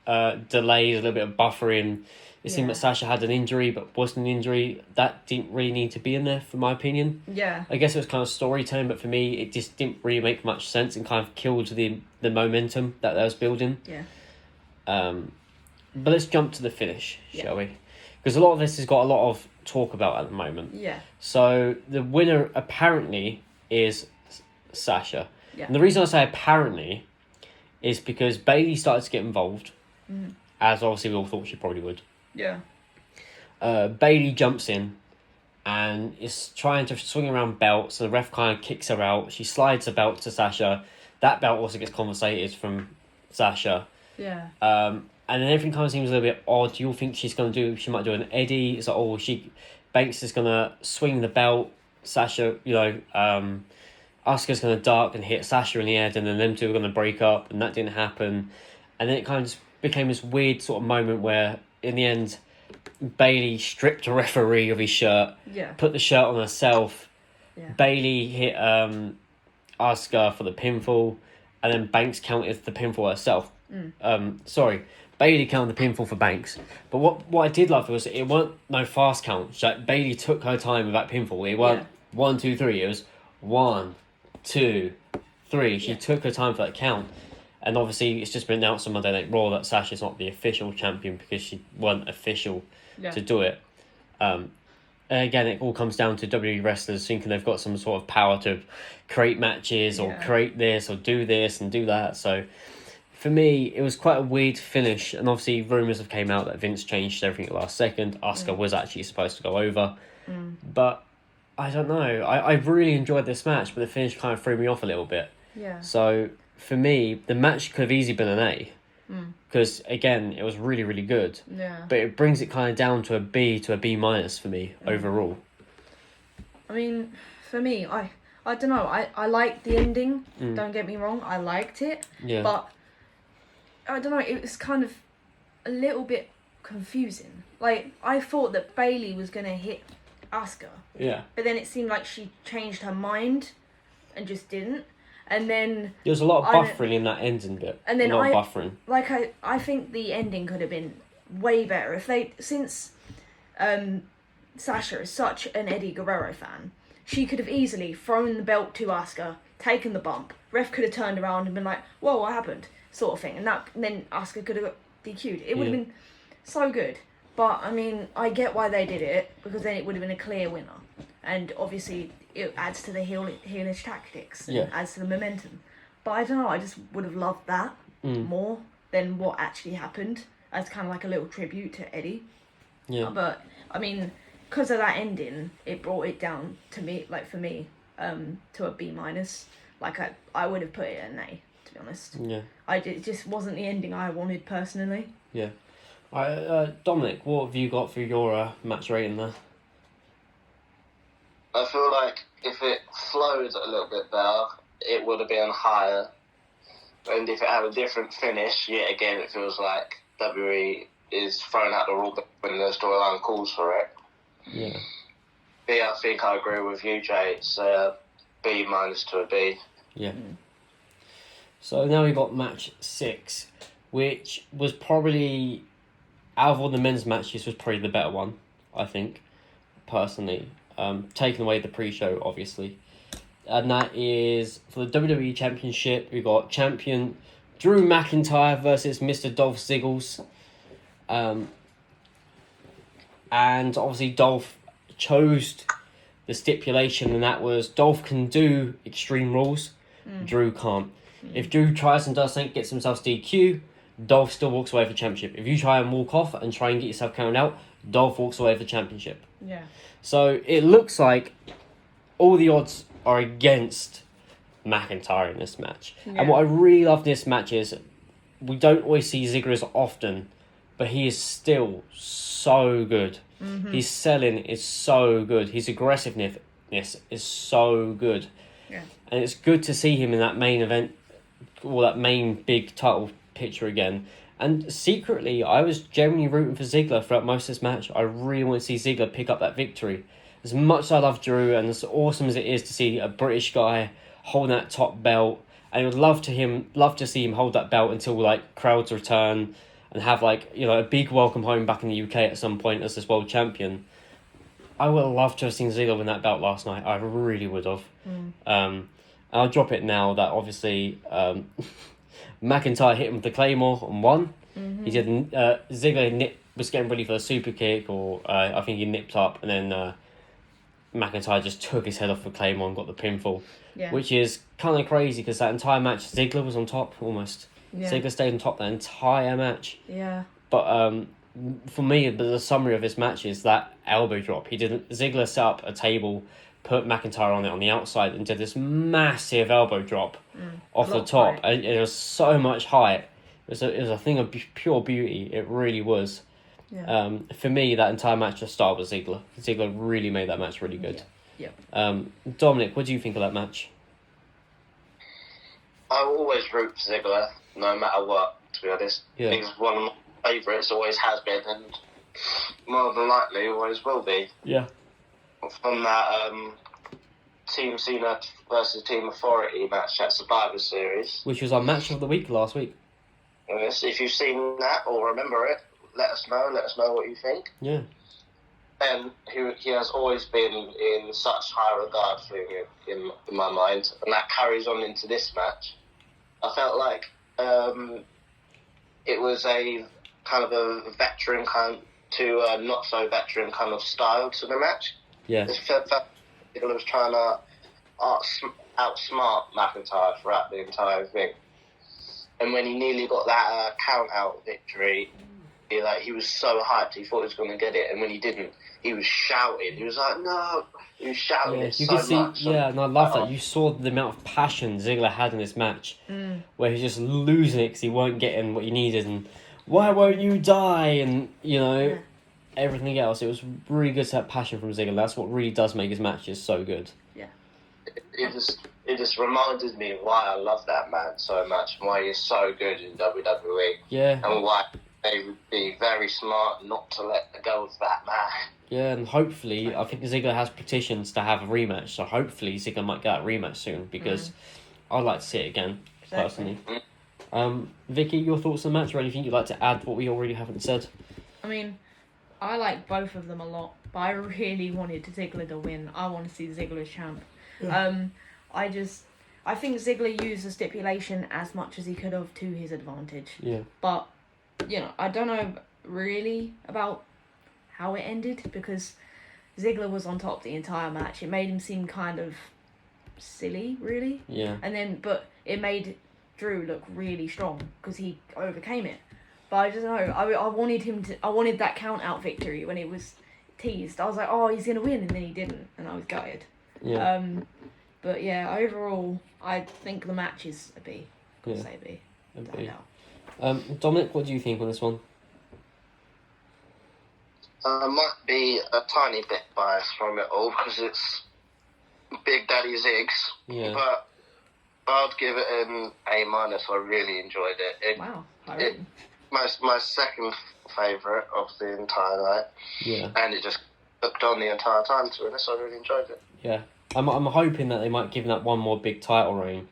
delayed, a little bit of buffering. It seemed Yeah. that Sasha had an injury, but wasn't an injury. That didn't really need to be in there, for my opinion. Yeah. I guess it was kind of storytelling, but for me, it just didn't really make much sense and kind of killed the momentum that they was building. Yeah. But let's jump to the finish, Yeah. shall we? Because a lot of this has got a lot of talk about at the moment. Yeah. So the winner apparently is Sasha. Yeah. And the reason I say apparently is because Bailey started to get involved, as obviously we all thought she probably would. Yeah. Bailey jumps in and is trying to swing around belts, so the ref kind of kicks her out. She slides the belt to Sasha. That belt also gets confiscated from Sasha. Yeah. And then everything kind of seems a little bit odd. You all think she might do an Eddie. It's like, Banks is going to swing the belt. Sasha, Asuka's going to duck and hit Sasha in the head, and then them two are going to break up, and that didn't happen. And then it kind of just became this weird sort of moment where, in the end, Bailey stripped a referee of his shirt, Yeah. put the shirt on herself. Yeah. Bailey hit Asuka for the pinfall, and then Banks counted the pinfall herself. Bailey counted the pinfall for Banks. But what I did love was it weren't no fast count. Like, Bailey took her time with that pinfall. It weren't 1, 2, 3. It was 1, 2, 3. She took her time for that count. And obviously, it's just been announced on Monday Night Raw that Sasha's not the official champion because she wasn't official to do it. And again, it all comes down to WWE wrestlers thinking they've got some sort of power to create matches or create this or do this and do that. So, for me, it was quite a weird finish. And obviously, rumours have came out that Vince changed everything at the last second. Asuka was actually supposed to go over. But, I don't know. I really enjoyed this match, but the finish kind of threw me off a little bit. Yeah. So, for me, the match could have easily been an A. Because, again, it was really, really good. Yeah. But it brings it kind of down to a B to a B minus for me overall. I mean, for me, I don't know. I liked the ending. Don't get me wrong. I liked it. Yeah. But, I don't know. It was kind of a little bit confusing. Like, I thought that Bailey was going to hit Asuka. Yeah. But then it seemed like she changed her mind and just didn't. And then... There was a lot of I don't- buffering in that ending bit. And then a lot of buffering. Like, I think the ending could have been way better if they... Since Sasha is such an Eddie Guerrero fan, she could have easily thrown the belt to Asuka, taken the bump. Ref could have turned around and been like, whoa, what happened? Sort of thing. And then Asuka could have got DQ'd. It would have been so good. But, I mean, I get why they did it, because then it would have been a clear winner. And obviously, it adds to the heelish tactics. And adds to the momentum. But I don't know, I just would have loved that more than what actually happened. As kind of like a little tribute to Eddie. Yeah. But, I mean, because of that ending, it brought it down to me, like for me, to a B minus. Like, I would have put it an A, to be honest. Yeah. It just wasn't the ending I wanted personally. Yeah. Dominic, what have you got for your match rating there? I feel like if it flowed a little bit better, it would have been higher. And if it had a different finish, yet again, it feels like WWE is throwing out the rule book when the storyline calls for it. Yeah. But yeah, I think I agree with you, Jay. It's B minus to a B. Yeah. So now we've got match 6, which was probably, out of all the men's matches, was probably the better one, I think, personally. Taking away the pre-show, obviously. And that is, for the WWE Championship, we got champion Drew McIntyre versus Mr. Dolph Ziggles. And obviously Dolph chose the stipulation, and that was Dolph can do Extreme Rules, Drew can't. If Drew tries and does something, gets himself DQ, Dolph still walks away for championship. If you try and walk off and try and get yourself counted out, Dolph walks away for championship. Yeah. So it looks like all the odds are against McIntyre in this match. Yeah. And what I really love in this match is we don't always see Ziggler as often, but he is still so good. His selling is so good. His aggressiveness is so good. Yeah. And it's good to see him in that main event, or that main big title picture again. And secretly, I was genuinely rooting for Ziggler throughout most of this match. I really want to see Ziggler pick up that victory. As much as I love Drew, and as awesome as it is to see a British guy holding that top belt, and I would love to see him hold that belt until like crowds return and have like, you know, a big welcome home back in the UK at some point as this world champion. I would love to have seen Ziggler win that belt last night. I really would have. I'll drop it now that obviously McIntyre hit him with the Claymore and won. He did. Ziggler was getting ready for the super kick, or I think he nipped up, and then McIntyre just took his head off the Claymore and got the pinfall. Yeah. Which is kind of crazy because that entire match, Ziggler was on top almost. Yeah. Ziggler stayed on top that entire match. Yeah. But for me, the summary of this match is that elbow drop. Ziggler set up a table, put McIntyre on it on the outside, and did this massive elbow drop off the top. And it was so much height. It was a thing of pure beauty. It really was. Yeah. For me, that entire match just started with Ziggler. Ziggler really made that match really good. Yeah. Dominic, what do you think of that match? I will always root for Ziggler, no matter what, to be honest. Yeah. He's one of my favourites, always has been, and more than likely always will be. Yeah. From that Team Cena versus Team Authority match at Survivor Series. Which was our match of the week last week. Yes, if you've seen that or remember it, let us know. Let us know what you think. Yeah. And he has always been in such high regard for him in my mind, and that carries on into this match. I felt like it was a kind of a veteran kind to a not so veteran kind of style to the match. Yeah. It felt like he was trying to outsmart McIntyre throughout the entire thing. And when he nearly got that count out victory, he was so hyped, he thought he was going to get it, and when he didn't, he was shouting. He was like, "No!" He was shouting it you so could see, much. yeah, and I love that. You saw the amount of passion Ziggler had in this match, where he's just losing it because he weren't getting what he needed, and why won't you die, and everything else. It was really good to have passion from Ziggler. That's what really does make his matches so good. Yeah. It just reminded me why I love that man so much, and why he's so good in WWE, Yeah. and why they would be very smart not to let go of that man. Yeah, and hopefully, I think Ziggler has petitions to have a rematch, so hopefully Ziggler might get a rematch soon, because I'd like to see it again, personally. Vickie, your thoughts on the match, or anything you'd like to add what we already haven't said? I mean, I like both of them a lot, but I really wanted Ziggler to win. I want to see Ziggler as champ. Yeah. I think Ziggler used the stipulation as much as he could have to his advantage. Yeah. But, I don't know really about how it ended, because Ziggler was on top the entire match. It made him seem kind of silly, really. Yeah. But it made Drew look really strong because he overcame it. But I just know, I wanted that count out victory when it was teased. I was like, oh, he's gonna win, and then he didn't, and I was gutted. Yeah. But yeah, overall, I think the match is a B. Could Yeah. say B. A Don't B. know. Dominic, what do you think on this one? Might be a tiny bit biased from it all because it's Big Daddy Ziggs. Yeah. But I'd give it an A-. I really enjoyed it. Wow. My second favourite of the entire night. Yeah. And it just looked on the entire time, to be honest. I really enjoyed it. Yeah. I'm hoping that they might give him that one more big title reign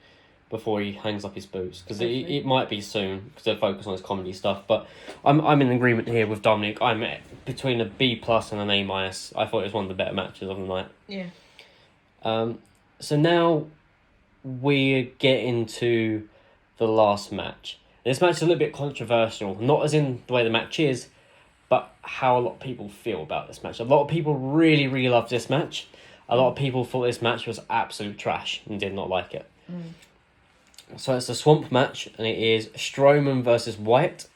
before he hangs up his boots, because it might be soon because they focus on his comedy stuff. But I'm in agreement here with Dominic. I'm between a B+ and an A-. I thought it was one of the better matches of the night. Yeah. So now we get into the last match. This match is a little bit controversial, not as in the way the match is, but how a lot of people feel about this match. A lot of people really, really love this match. A lot of people thought this match was absolute trash and did not like it. So it's a swamp match, and it is Strowman versus Wyatt.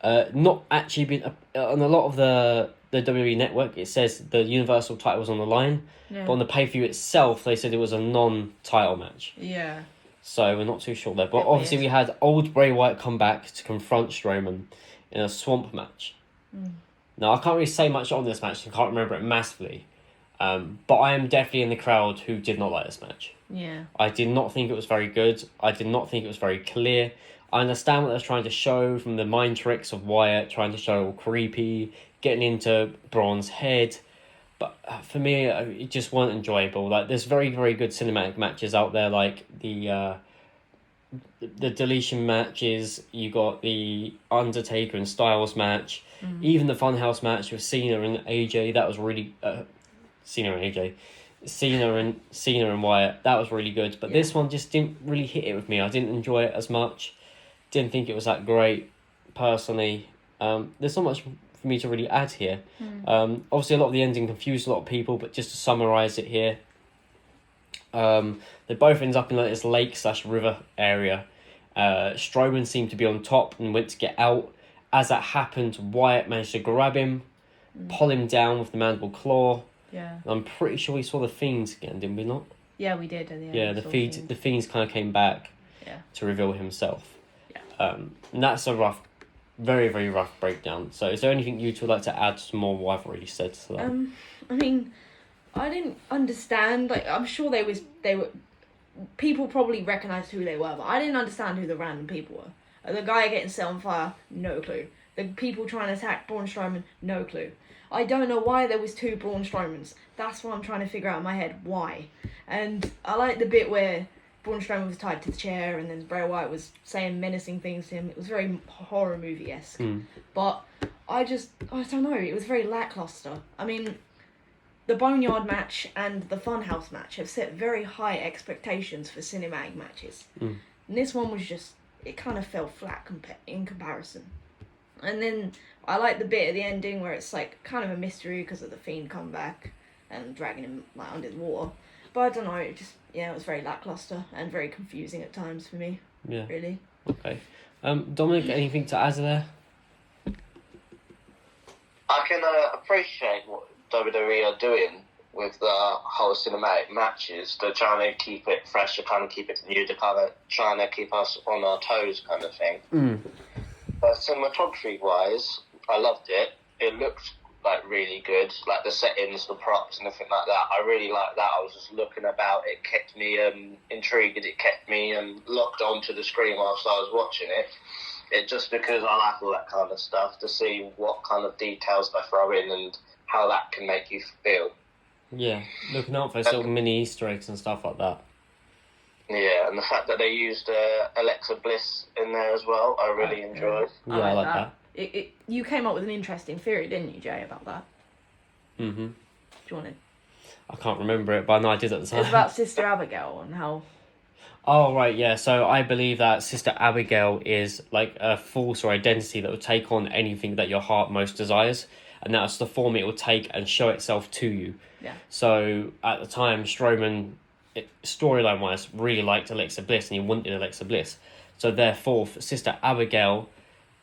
Not actually been on a lot of the WWE network. It says the Universal title was on the line, but on the pay-per-view itself, they said it was a non-title match. Yeah. So we're not too sure there. But obviously, we had old Bray Wyatt come back to confront Strowman in a swamp match. Now, I can't really say much on this match. I can't remember it massively. But I am definitely in the crowd who did not like this match. Yeah. I did not think it was very good. I did not think it was very clear. I understand what they're trying to show from the mind tricks of Wyatt, trying to show all creepy, getting into Braun's head. But for me, it just wasn't enjoyable. Like, there's very, very good cinematic matches out there, like the deletion matches. You got the Undertaker and Styles match. Even the Funhouse match with Cena and AJ, that was really... Cena and Wyatt, that was really good. But this one just didn't really hit it with me. I didn't enjoy it as much. Didn't think it was that great, personally. There's not much for me to really add here. Obviously, a lot of the ending confused a lot of people, but just to summarise it here, they both end up in like this lake/river area. Strowman seemed to be on top and went to get out. As that happened, Wyatt managed to grab him, pull him down with the mandible claw. Yeah. I'm pretty sure we saw the Fiends again, didn't we not? Yeah, we did. Yeah, the Fiends kind of came back to reveal himself. Yeah. And that's a rough, very, very rough breakdown. So is there anything you two would like to add to more what I've already said to that? I mean, I didn't understand. Like, I'm sure they were. People probably recognised who they were, but I didn't understand who the random people were. The guy getting set on fire, no clue. The people trying to attack Braun Strowman, no clue. I don't know why there was 2 Braun Strowmans. That's what I'm trying to figure out in my head. Why? And I like the bit where Braun Strowman was tied to the chair and then Bray Wyatt was saying menacing things to him. It was very horror movie-esque. But I don't know. It was very lackluster. I mean, the Boneyard match and the Funhouse match have set very high expectations for cinematic matches. And this one was just, it kind of fell flat in comparison. And then I like the bit at the ending where it's like kind of a mystery because of the Fiend come back and dragging him like under the water. But I don't know, it was very lackluster and very confusing at times for me. Yeah. Really. Okay. Dominic, anything to add there? I can appreciate what WWE are doing with the whole cinematic matches. They're trying to keep it fresh, they're trying to keep it new, they're kind of trying to keep us on our toes kind of thing. But cinematography-wise, I loved it. It looked like really good, like the settings, the props, and everything like that. I really liked that. I was just looking about. It kept me intrigued. It kept me locked onto the screen whilst I was watching it. It just because I like all that kind of stuff to see what kind of details they throw in and how that can make you feel. Yeah, looking out for little mini Easter eggs and stuff like that. Yeah, and the fact that they used Alexa Bliss in there as well, I really enjoyed. Yeah, I like that. You came up with an interesting theory, didn't you, Jay, about that? Mm-hmm. Do you want to? I can't remember it, but I know I did at the time. It's about Sister Abigail and how... Oh, right, yeah. So I believe that Sister Abigail is like a false or identity that will take on anything that your heart most desires. And that's the form it will take and show itself to you. Yeah. So at the time, Strowman, storyline-wise, really liked Alexa Bliss and he wanted Alexa Bliss. So therefore, Sister Abigail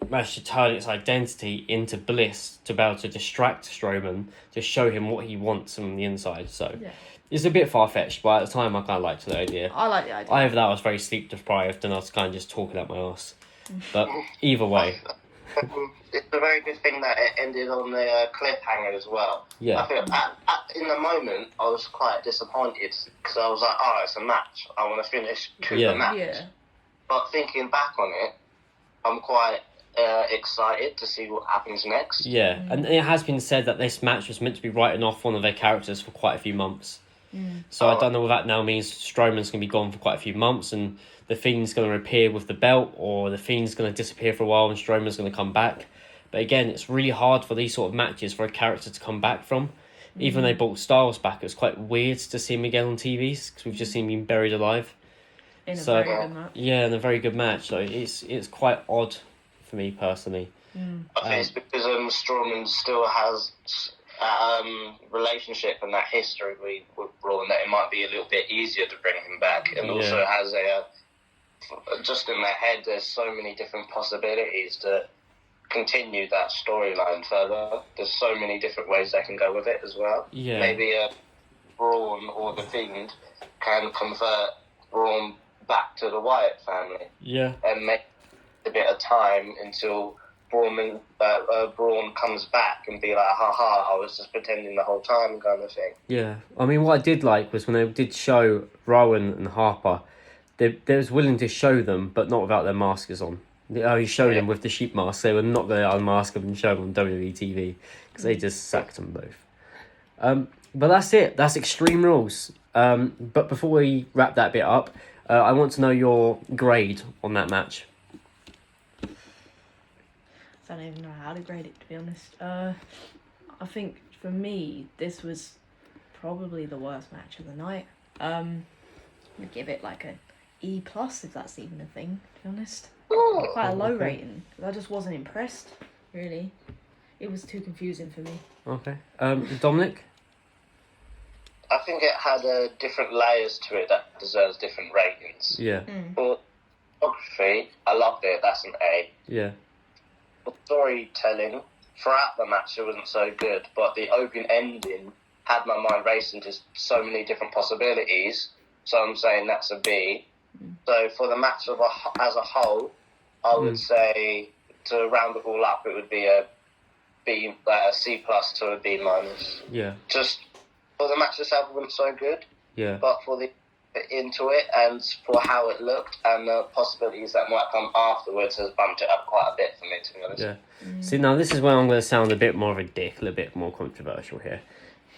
managed to turn its identity into Bliss to be able to distract Strowman, to show him what he wants from the inside. So it's a bit far-fetched, but at the time I kind of liked the idea. I like the idea. Either that I was very sleep-deprived and I was kind of just talking out my arse. But either way... It's a very good thing that it ended on the cliffhanger as well. Yeah. I feel in the moment I was quite disappointed because I was like, oh, it's a match. I want to finish the match. Yeah. But thinking back on it, I'm quite excited to see what happens next. Yeah, and it has been said that this match was meant to be writing off one of their characters for quite a few months. So I don't know what that now means. Strowman's going to be gone for quite a few months and the Fiend's going to appear with the belt, or the Fiend's going to disappear for a while and Strowman's going to come back. But again, it's really hard for these sort of matches for a character to come back from. Even when they brought Styles back, it was quite weird to see him again on TVs because we've just seen him buried alive. In a very good match. Yeah, in a very good match. So it's quite odd for me personally. I think it's because Strowman still has relationship and that history with Braun, that it might be a little bit easier to bring him back. And also has just in their head, there's so many different possibilities to continue that storyline further. There's so many different ways they can go with it as well. Yeah. Maybe Braun or the Fiend can convert Braun back to the Wyatt family. Yeah. And make a bit of time until Braun comes back and be like, haha, I was just pretending the whole time, kind of thing. Yeah. I mean, what I did like was when they did show Rowan and Harper, they was willing to show them, but not without their masks on. They only showed them with the sheep mask. They were not going to unmask them and show them on WWE TV because they just sacked them both. But that's it. That's Extreme Rules. But before we wrap that bit up, I want to know your grade on that match. I don't even know how to grade it, to be honest. I think for me, this was probably the worst match of the night. I'd give it like a E+, if that's even a thing, to be honest. Quite a low rating. I just wasn't impressed, really. It was too confusing for me. Okay. Dominic? I think it had different layers to it that deserves different ratings. Yeah. For photography, I loved it. That's an A. Yeah. For storytelling, throughout the match, it wasn't so good. But the open ending had my mind racing to so many different possibilities. So I'm saying that's a B. So for the match as a whole, I would say, to round it all up, it would be a B, a C+ to a B-. Yeah. Just for the match itself, it wasn't so good. Yeah. But for the into it and for how it looked and the possibilities that might come afterwards has bumped it up quite a bit for me, to be honest. Yeah. See, now this is where I'm going to sound a bit more of a dick, a little bit more controversial here.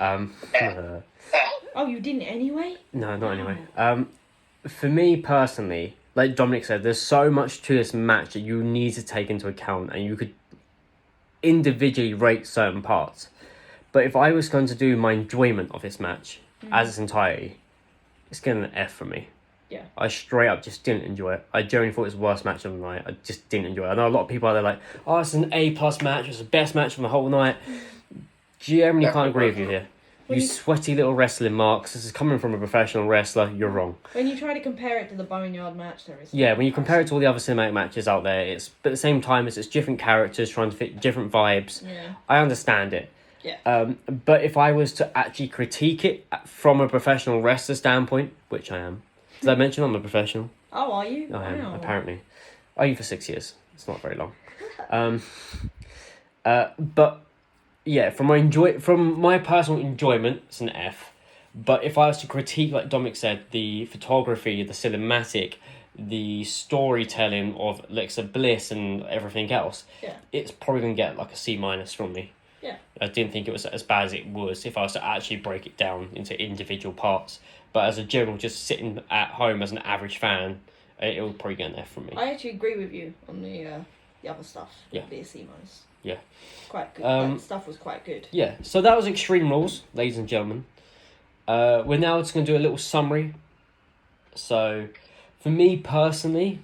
Oh, you didn't anyway? No, not anyway. For me personally, like Dominic said, there's so much to this match that you need to take into account, and you could individually rate certain parts. But if I was going to do my enjoyment of this match as its entirety, it's getting an F from me. Yeah. I straight up just didn't enjoy it. I genuinely thought it was the worst match of the night. I just didn't enjoy it. I know a lot of people out there like, oh, it's an A+ match. It's the best match of the whole night. Generally can't agree with you here. You sweaty little wrestling marks. This is coming from a professional wrestler. You're wrong. When you try to compare it to the Boneyard match, there is... Yeah, when you compare it to all the other cinematic matches out there, but at the same time, it's different characters trying to fit different vibes. Yeah. I understand it. Yeah. But if I was to actually critique it from a professional wrestler standpoint, which I am, did I mention I'm a professional? Oh, are you? I am, Wow. apparently. I you for 6 years. It's not very long. But yeah, from my personal enjoyment, it's an F. But if I was to critique, like Dominic said, the photography, the cinematic, the storytelling of Alexa Bliss and everything else, it's probably going to get like a C- from me. Yeah. I didn't think it was as bad as it was if I was to actually break it down into individual parts. But as a general, just sitting at home as an average fan, it would probably get an F from me. I actually agree with you on the other stuff. Yeah. The C-. Yeah. Quite good. That stuff was quite good. Yeah, so that was Extreme Rules, ladies and gentlemen. We're now just going to do a little summary. So, for me personally,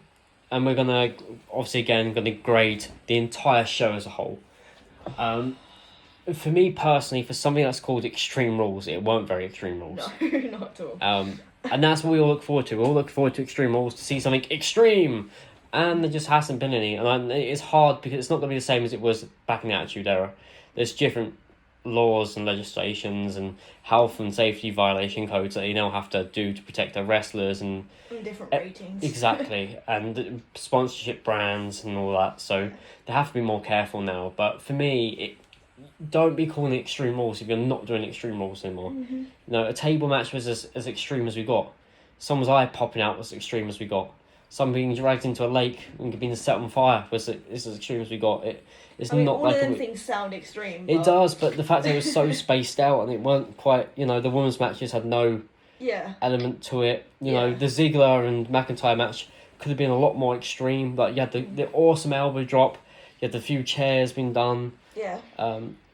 and we're going to, obviously again, going to grade the entire show as a whole. For me personally, for something that's called Extreme Rules, it weren't very Extreme Rules. No, not at all. And that's what we all look forward to. We all look forward to Extreme Rules, to see something extreme. And there just hasn't been any. And it's hard because it's not going to be the same as it was back in the Attitude Era. There's different laws and legislations and health and safety violation codes that they now have to do to protect their wrestlers and different ratings. Exactly. And sponsorship brands and all that. So they have to be more careful now. But for me, don't be calling it Extreme Rules if you're not doing Extreme Rules anymore. Mm-hmm. No, a table match was as extreme as we got. Someone's eye popping out was as extreme as we got. Some being dragged into a lake and being set on fire was as extreme as we got. It's not all like of them things sound extreme. It does, but the fact that it was so spaced out and it weren't quite, the women's matches had no element to it. You know, the Ziggler and McIntyre match could have been a lot more extreme. Like you had the awesome elbow drop, you had the few chairs being done. Yeah.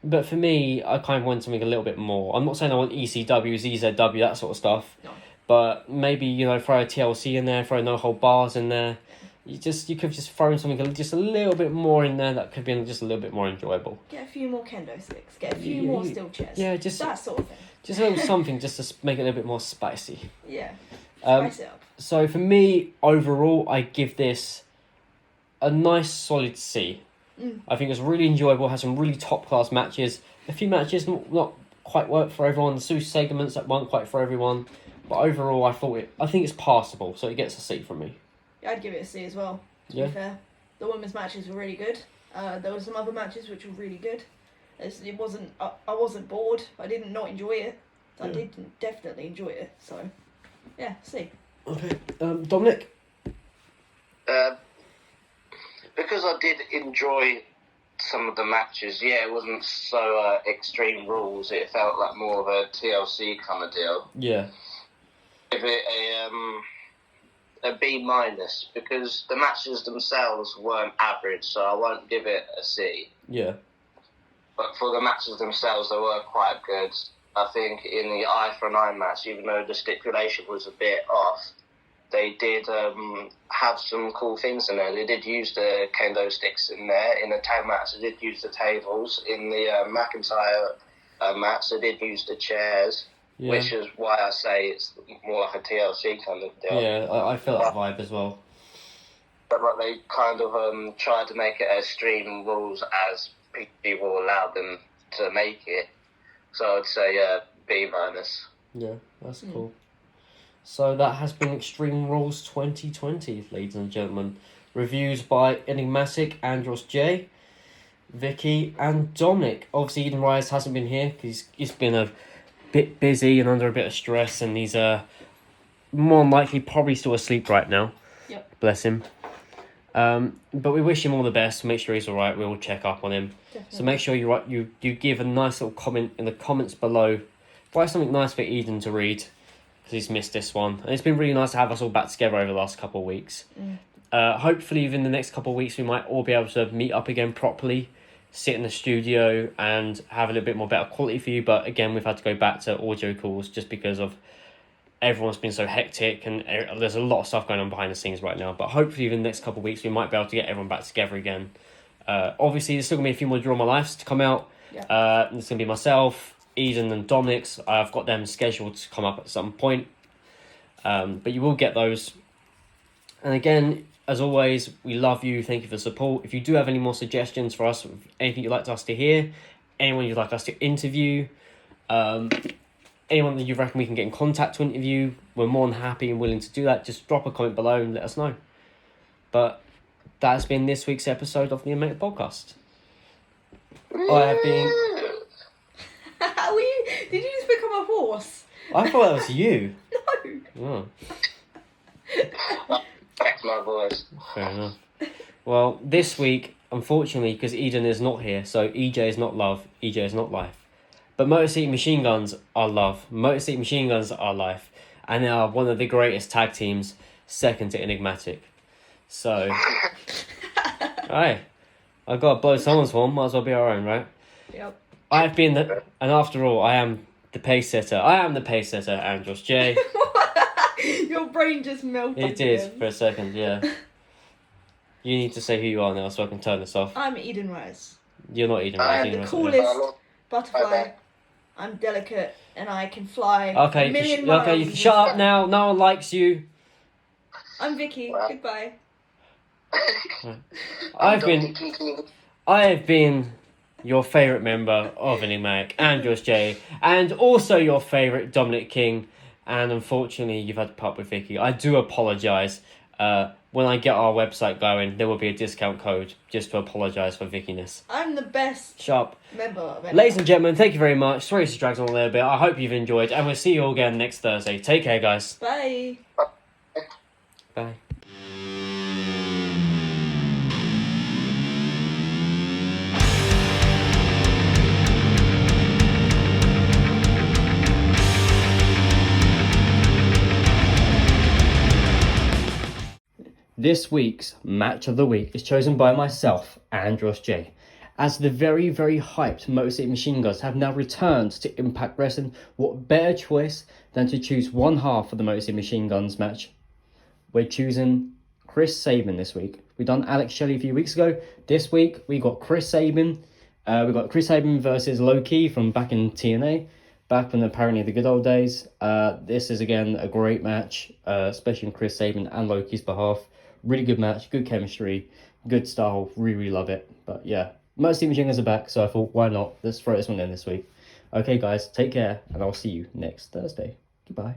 But for me, I kind of want something a little bit more. I'm not saying I want ECW, ZZW, that sort of stuff. No. But maybe, throw a TLC in there, throw no hold bars in there. you could have just thrown something just a little bit more in there that could have been just a little bit more enjoyable. Get a few more kendo sticks. Get a few more steel chairs. Yeah, just that sort of thing. Just a little something just to make it a little bit more spicy. Yeah, spice it up. So for me, overall, I give this a nice solid C. I think it was really enjoyable, had some really top-class matches. A few matches not quite worked for everyone, the two segments that weren't quite for everyone. But overall, I think it's passable, so it gets a C from me. Yeah, I'd give it a C as well, to be fair. The women's matches were really good. There were some other matches which were really good. It wasn't. I wasn't bored. I didn't not enjoy it. I did definitely enjoy it. So, yeah, C. Okay, Dominic? Because I did enjoy some of the matches, it wasn't so extreme rules. It felt like more of a TLC kind of deal. Yeah. Give it a B minus because the matches themselves weren't average, so I won't give it a C. Yeah. But for the matches themselves, they were quite good. I think in the eye for an eye match, even though the stipulation was a bit off, they did have some cool things in there. They did use the kendo sticks in there. In the tag match, they did use the tables. In the McIntyre match, they did use the chairs, which is why I say it's more like a TLC kind of deal. Yeah, I feel that vibe as well. But they kind of tried to make it as extreme rules as people allowed them to make it. So I'd say B minus. Yeah, that's cool. So that has been Extreme Rules 2020, ladies and gentlemen. Reviews by Enigmatic, Andros J, Vickie, and Dominic. Obviously, Eden Rise hasn't been here because he's been a bit busy and under a bit of stress, and he's more than likely probably still asleep right now. Yep. Bless him. But we wish him all the best. Make sure he's all right. We'll check up on him. Definitely. So make sure you give a nice little comment in the comments below. Write something nice for Eden to read, because he's missed this one. And it's been really nice to have us all back together over the last couple of weeks. Hopefully within the next couple of weeks we might all be able to meet up again properly, sit in the studio and have a little bit more better quality for you. But again, we've had to go back to audio calls just because of everyone's been so hectic and there's a lot of stuff going on behind the scenes right now. But hopefully within the next couple of weeks we might be able to get everyone back together again. Obviously there's still going to be a few more Draw My Lives to come out. There's going to be myself, Eden and Dominic's. I've got them scheduled to come up at some point. But you will get those. And again, as always, we love you. Thank you for the support. If you do have any more suggestions for us, anything you'd like us to hear, anyone you'd like us to interview, anyone that you reckon we can get in contact to interview, we're more than happy and willing to do that. Just drop a comment below and let us know. But that has been this week's episode of the Enigmatic Podcast. I have been... Did you just become a horse? I thought that was you. No. Oh. That's my voice. Fair enough. Well, this week, unfortunately, because Eden is not here, so EJ is not love, EJ is not life. But Motor City Machine Guns are love, Motor City Machine Guns are life, and they are one of the greatest tag teams, second to Enigmatic. So, alright, I've got to blow someone's horn, might as well be our own, right? Yep. I've been and after all, I am the pace setter. I am the pace setter, Andros J. Your brain just melted. It did for a second, yeah. You need to say who you are now so I can turn this off. I'm Eden Rise. You're not Eden I Rise. am Eden the Rise, coolest butterfly. I'm delicate and I can fly Okay, a million miles. okay, you can shut up now. No one likes you. I'm Vickie. Goodbye. I have been your favourite member of Enigmatic, Andros J, and also your favourite Dominic King. And unfortunately, you've had to put up with Vickie. I do apologise. When I get our website going, there will be a discount code just to apologise for Vickiness. I'm the best Sharp. member of it. Ladies and gentlemen, thank you very much. Sorry to drag on a little bit. I hope you've enjoyed, and we'll see you all again next Thursday. Take care, guys. Bye. Bye. This week's Match of the Week is chosen by myself, Andros J. As the very, very hyped Motor City Machine Guns have now returned to Impact Wrestling, what better choice than to choose one half of the Motor City Machine Guns match? We're choosing Chris Sabin this week. We done Alex Shelley a few weeks ago. This week we got Chris Sabin. We got Chris Sabin versus Loki from back in TNA, back when apparently the good old days. This is again a great match, especially on Chris Sabin and Loki's behalf. Really good match, good chemistry, good style. Really love it. But yeah, most Steven Jingers are back, so I thought, why not? Let's throw this one in this week. Okay, guys, take care, and I'll see you next Thursday. Goodbye.